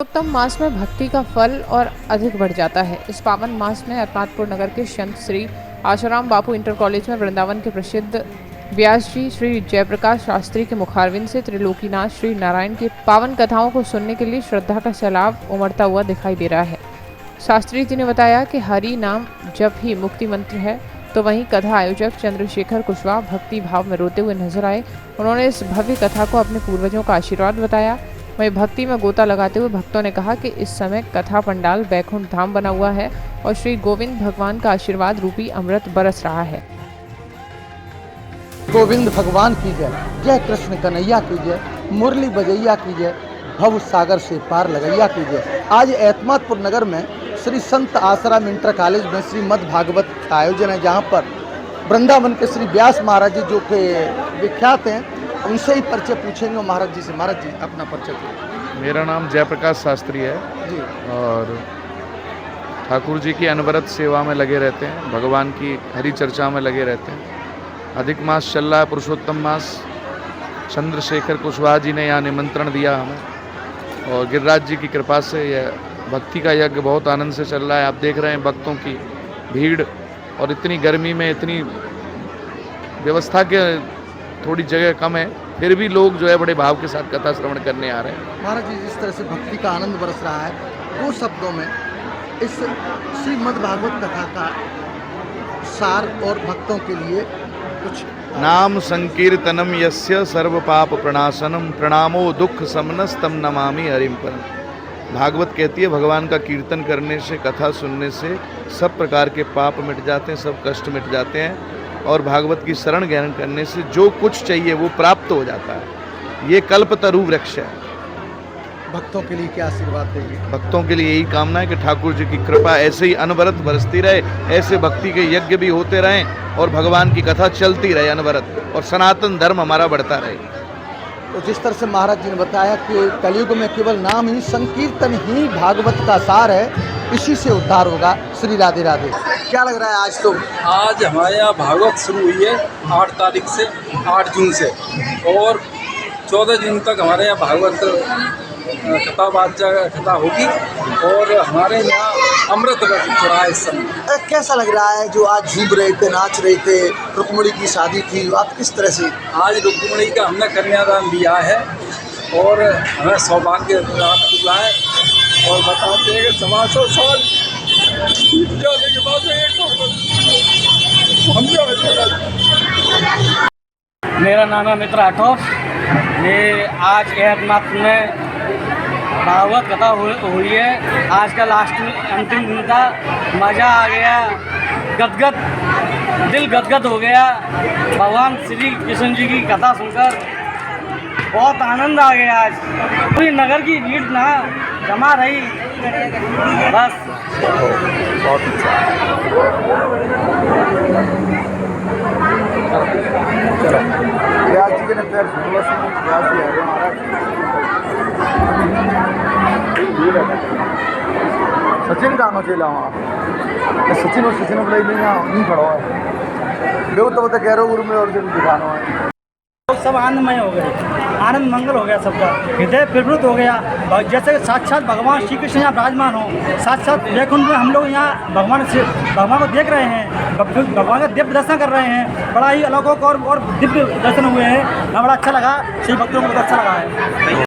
पुरुषोत्तम मास में भक्ति का फल और अधिक बढ़ जाता है। इस पावन मास में अरनाथपुर नगर के संत श्री आशाराम बापू इंटर कॉलेज में वृंदावन के प्रसिद्ध व्यास जी श्री जयप्रकाश शास्त्री के मुखारविंद से त्रिलोकीनाथ श्री नारायण की पावन कथाओं को सुनने के लिए श्रद्धा का सैलाब उमड़ता हुआ दिखाई दे रहा है। शास्त्री जी ने बताया कि हरि नाम जप ही मुक्ति मंत्र है, तो वहीं कथा आयोजक चंद्रशेखर कुशवाहा भक्ति भाव में रोते हुए नजर आए। उन्होंने इस भव्य कथा को अपने पूर्वजों का आशीर्वाद बताया। वहीं भक्ति में गोता लगाते हुए भक्तों ने कहा कि इस समय कथा पंडाल बैकुंठ धाम बना हुआ है और श्री गोविंद भगवान का आशीर्वाद रूपी अमृत बरस रहा है। गोविंद भगवान की जय, जय कृष्ण कन्हैया की जय, मुरली बजैया की जय, भव सागर से पार लगैया की जय। आज एतमादपुर नगर में श्री संत आसाराम इंटर कॉलेज में श्रीमद् भागवत का आयोजन है, जहाँ पर वृंदावन के श्री व्यास महाराज जी जो कि विख्यात हैं, उनसे ही परिचय पूछेंगे महाराज जी से। महाराज जी अपना परिचय दीजिए। मेरा नाम जयप्रकाश शास्त्री है जी। और ठाकुर जी की अनवरत सेवा में लगे रहते हैं, भगवान की हरि चर्चा में लगे रहते हैं। अधिक मास चल रहा है, पुरुषोत्तम मास। चंद्रशेखर कुशवाहा जी ने यहाँ निमंत्रण दिया हमें और गिरिराज जी की कृपा से यह भक्ति का यज्ञ बहुत आनंद से चल रहा है। आप देख रहे हैं भक्तों की भीड़, और इतनी गर्मी में इतनी व्यवस्था के थोड़ी जगह कम है, फिर भी लोग जो है बड़े भाव के साथ कथा श्रवण करने आ रहे हैं। महाराज जी जिस तरह से भक्ति का आनंद बरस रहा है, दो शब्दों में इस श्रीमद् भागवत कथा का सार और भक्तों के लिए कुछ। नाम संकीर्तनम यस्य सर्व पाप प्रणाशनम प्रणामो दुख समनस्तम नमामि हरिम परम। भागवत कहती है भगवान का कीर्तन करने से, कथा सुनने से सब प्रकार के पाप मिट जाते हैं, सब कष्ट मिट जाते हैं, और भागवत की शरण ग्रहण करने से जो कुछ चाहिए वो प्राप्त हो जाता है। ये कल्पतरु वृक्ष है। भक्तों के लिए क्या आशीर्वाद देंगे? भक्तों के लिए यही कामना है कि ठाकुर जी की कृपा ऐसे ही अनवरत बरसती रहे, ऐसे भक्ति के यज्ञ भी होते रहें और भगवान की कथा चलती रहे अनवरत, और सनातन धर्म हमारा बढ़ता रहे। तो जिस तरह से महाराज जी ने बताया कि कलयुग में केवल नाम ही संकीर्तन ही भागवत का सार है, इसी से उद्धार होगा। श्री राधे राधे। क्या लग रहा है आज तो? आज हमारे यहाँ भागवत शुरू हुई है 8 तारीख से, 8 जून से, और 14 जून तक हमारे यहाँ भागवत कथा होगी, और हमारे यहाँ अमृत हो रहा है इस समय। कैसा लग रहा है जो आज झूम रहे थे, नाच रहे थे, रुक्मिणी की शादी थी, आप किस तरह से? आज रुक्मिणी का हमने कन्यादान दिया है और हमें सौभाग्य प्राप्त हुआ है, और बताते हैं कि 700 साल जाने के बाद मेरा नाम है मित्र राठौर। ये आज एतमादपुर में भागवत कथा हुई है। आज का लास्ट अंतिम दिन था, मज़ा आ गया, दिल गदगद हो गया। भगवान श्री कृष्ण जी की कथा सुनकर बहुत आनंद आ गया। आज पूरी नगर की भीड़ ना जमा रही, बस बहुत अच्छा। चलो व्यास जी ने पैर व्यास जी है सचिन का चला वहाँ सचिन और सचिन बोले नहीं खड़ा है, लोग तो कह रहे हो गुरु में और दिखाना है। सब आनंदमय हो गए, आनंद मंगल हो गया, सबका हृदय प्रवृत्त हो गया, जैसे साक्षात भगवान श्री कृष्ण यहाँ विराजमान हो। साक्षात वैकुंठ में हम लोग यहाँ भगवान को देख रहे हैं, भगवान का दिव्य दर्शन कर रहे हैं। बड़ा ही अलौकिक और दिव्य दर्शन हुए हैं। बड़ा अच्छा लगा, श्री भक्तों को बहुत अच्छा लगा है।